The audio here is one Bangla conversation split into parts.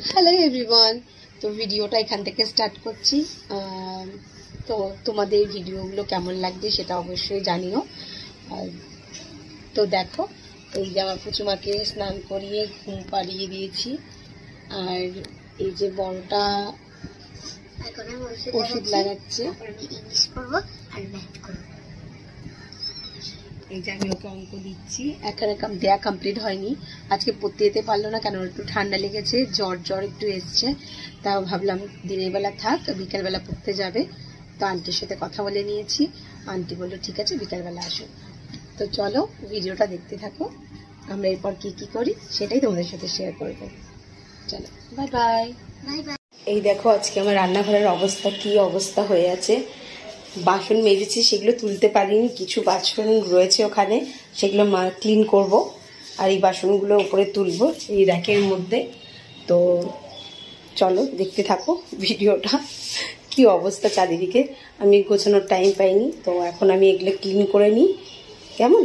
হ্যালো এভরিওয়ান, তো ভিডিওটা এখান থেকে স্টার্ট করছি। তো তোমাদের ভিডিওগুলো কেমন লাগছে সেটা অবশ্যই জানিও। তো দেখো, এই যে আমার পুচুমাকে স্নান করিয়ে ঘুম পাড়িয়ে দিয়েছি, আর এই যে বড়টা ওষুধ লাগাচ্ছে। এই যে আমি ওকে অঙ্ক দিচ্ছি, এখানে দেয়া কমপ্লিট হয়নি, আজকে পড়তে যেতে পারলো না, কেন একটু ঠান্ডা লেগেছে, জ্বর একটু এসছে। তাও ভাবলাম দিনের বেলা থাক, বিকালবেলা পড়তে যাবে। তো আন্টির সাথে কথা বলে নিয়েছি, আন্টি বললো ঠিক আছে বিকালবেলা আসো। তো চলো ভিডিওটা দেখতে থাকো, আমরা এরপর কি করি সেটাই তোমাদের সাথে শেয়ার করবো। চলো, বাই বাই। এই দেখো আজকে আমার রান্নাঘরের অবস্থা, কি অবস্থা হয়ে আছে। বাসন মেজেছি, সেগুলো তুলতে পারিনি, কিছু বাসন রয়েছে ওখানে, সেগুলো ক্লিন করব। আর এই বাসনগুলো উপরে তুলবো এই র্যাকের মধ্যে। তো চলো দেখতে থাকো ভিডিওটা, কি অবস্থা চারিদিকে। আমি গোছানোর টাইম পাইনি, তো এখন আমি এগুলো ক্লিন করে নিই, কেমন।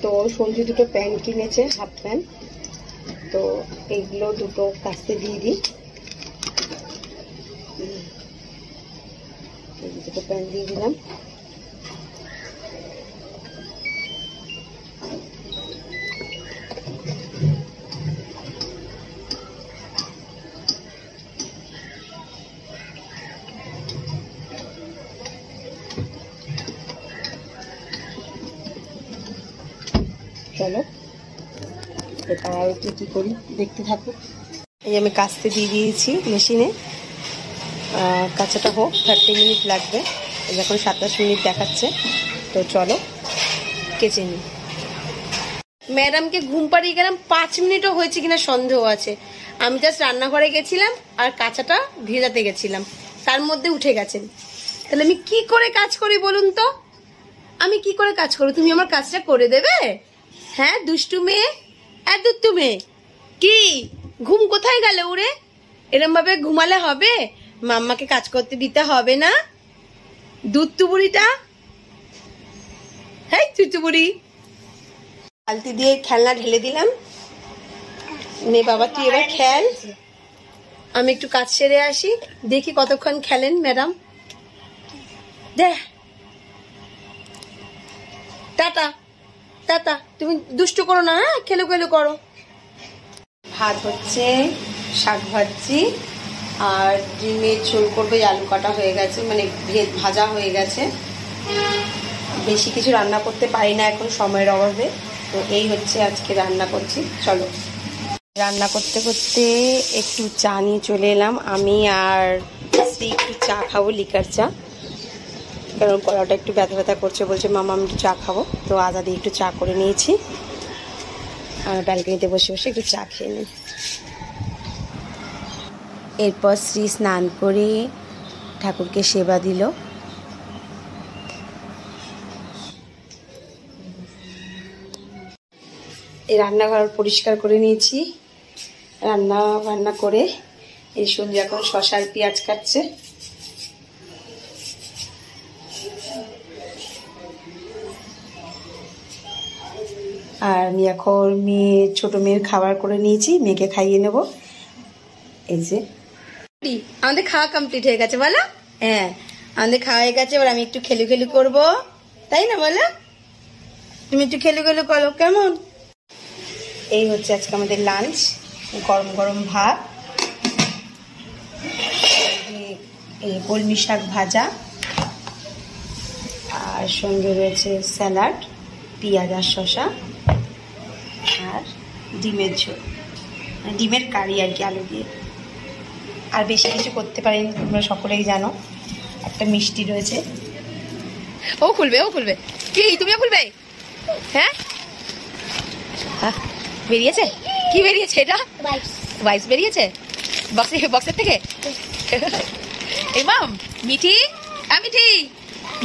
তো সঞ্জু দুটো প্যান্ট কিনেছে, হাফ প্যান্ট, তো এইগুলো দুটো কাচতে দিয়ে দিই। দুটো প্যান্ট দিয়ে দিলাম। চলো এটা আর কি করি দেখতে থাকো। এই আমি কাচতে দিয়ে দিয়েছি মেশিনে, কাঁচাটা হোক, 30 মিনিট লাগবে, এখন 27 মিনিট দেখাচ্ছে। তো চলো কেচে নিই। ম্যাডামকে ঘুম পাড়িয়ে গেলাম, 5 মিনিটও হয়েছে কিনা সন্দেহ আছে। আমি জাস্ট রান্নাঘরে গেছিলাম আর কাঁচাটা ভেজাতে গেছিলাম, তার মধ্যে উঠে গেছেন। তাহলে আমি কি করে কাজ করি বলুন তো, আমি কি করে কাজ করি? তুমি আমার কাজটা করে দেবে? হ্যাঁ দুষ্টু মেয়ে, দুষ্টু মেয়ে, কি ঘুম কোথায় গেল ওরে? এরম ভাবে ঘুমালে হবে? মাম্মাকে কাজ করতে দিতে হবে না? দুধটু বুড়িটা, হ্যাঁ চুচু বুড়ি। বালতি দিয়ে খেলনা ঢেলে দিলাম, নে বাবা তুই এবার খেল, আমি একটু কাজ সেরে আসি, দেখি কতক্ষণ খেলেন ম্যাডাম। দেখ টাটা টাটা, তুমি দুষ্টু করো না, হ্যাঁ খেলো করো। ভাত হচ্ছে, শাক ভাজছি, আর ডিমের ঝোল করবে, আলু কাটা হয়ে গেছে, মানে ভাজা হয়ে গেছে। বেশি কিছু রান্না করতে পারি না এখন সময়ের অভাবে, তো এই হচ্ছে আজকে রান্না করছি। চলো রান্না করতে করতে একটু চা নিয়ে চলে এলাম, আমি আর স্ত্রী একটু চা খাবো, লিকার চা, কারণ গলাটা একটু ব্যথা করছে, বলছে মামা আমি একটু চা খাবো। তো আদা দিয়ে একটু চা করে নিয়েছি, আর ব্যালকনিতে বসে বসে একটু চা খেয়ে নিই। এরপর শ্রী স্নান করে ঠাকুরকে সেবা দিল। এই রান্নাঘর পরিষ্কার করে নিয়েছি, রান্না করে এই সঞ্জু এখন শসা আর পেঁয়াজ কাটছে। আর আমি এখন ছোট মেয়ের খাবার করে নিয়েছি, মেয়েকে খাইয়ে নেব। এই যে আমাদের খাওয়া কমপ্লিট হয়ে গেছে, বলো? হ্যাঁ আমাদের খাওয়া হয়ে গেছে, এবার আমি একটু খেলু করবো, তাই না বলো? তুমি একটু খেলু করো, কেমন? এই হচ্ছে আজকে আমাদের লাঞ্চ, গরম গরম ভাত, এই কলমি শাক ভাজা, আর সঙ্গে রয়েছে স্যালাড, পেঁয়াজ আর শসা, আর ডিমের ঝোল, ডিমের কারি আর কি, আলু দিয়ে। আর বেশি কিছু করতে পারিনি, তোমরা সকলেই জানো। একটা মিষ্টি রয়েছে, ও খুলবে কি? তুমিও খুলবে? হ্যাঁ বেরিয়েছে, কি বেরিয়েছে? এটা বাইস বেরিয়েছে বক্সের থেকে। এই মাম মিঠি,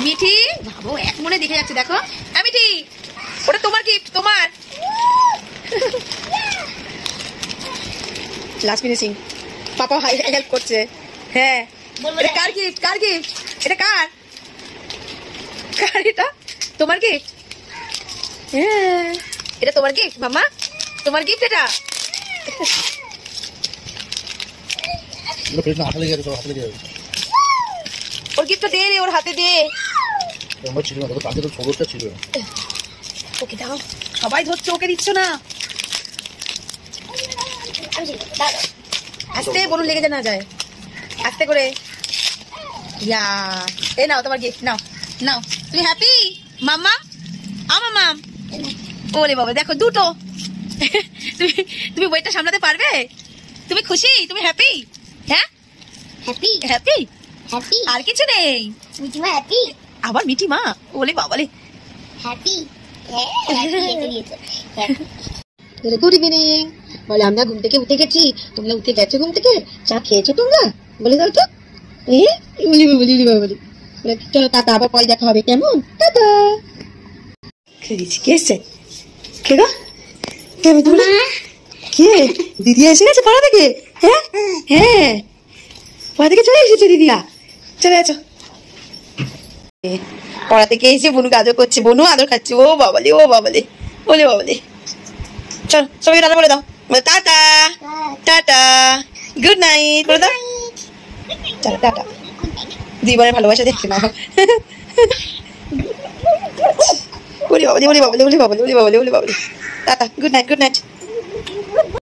মিঠি ভাবো এক মনে দেখে যাচ্ছে, দেখো মিঠি, ওটা তোমার গিফট, তোমার লাস্ট ফিনিশিং। পাপা হেল্প করছে। হ্যাঁ এটা কার গিফট? এটা কার? এটা তোমার গিফট? হ্যাঁ এটা তোমার গিফট মাম্মা, তোমার গিফট এটা। ওর গিফটটা দে রে, ওর হাতে দে। ওকে দাও, সবাই ধরছে, ওকে দিচ্ছ না। আস্তে বলুন, লেগে না যায়, আস্তে করে। ইয়া, এই নাও তোমার গিফট, নাও নাও। তুমি হ্যাপি মাম্মা? মাম, ওরে বাবা দেখো দুটো। তুমি তুমি ওয়েটটা সামলাতে পারবে? তুমি খুশি? তুমি হ্যাপি? হ্যাঁ হ্যাপি হ্যাপি হ্যাপি। আর কিছু নেই? মিঠিমা হ্যাপি আবার মিঠি মা, ওলে বাবালে। হ্যাপি। Good evening. বলে আমরা ঘুম থেকে উঠে গেছি, তোমরা উঠে গেছো ঘুম থেকে? চা খেয়েছো তোমরা? বলে দাও তো। বলি চলো টাটা, আবার পরে দেখা হবে, কেমন? টাটা। কে এসছে? কে গো? কে? দিদি এসে গেছে পাড়া থেকে? হ্যাঁ হ্যাঁ, পাড়া থেকে চলে এসেছে দিদিয়া। চলে আছো। পড়া থেকে এসে বনুকে আদর করছে, বনু আদর খাচ্ছে। ও বাবালে, ও বাবালে, ওলে বাবালে। চল সবাইকে টাটা বলে দাও, বলে টাটা টাটা, গুড নাইট বলে দাও। চলো টাটা, জীবনের ভালোবাসা দেখতে নাও। ওলে বাবালে, ওলে বাবালে, ওলে বাবালে, ওলে বাবালে, ওলে বাবালে। Tata, good night, good night.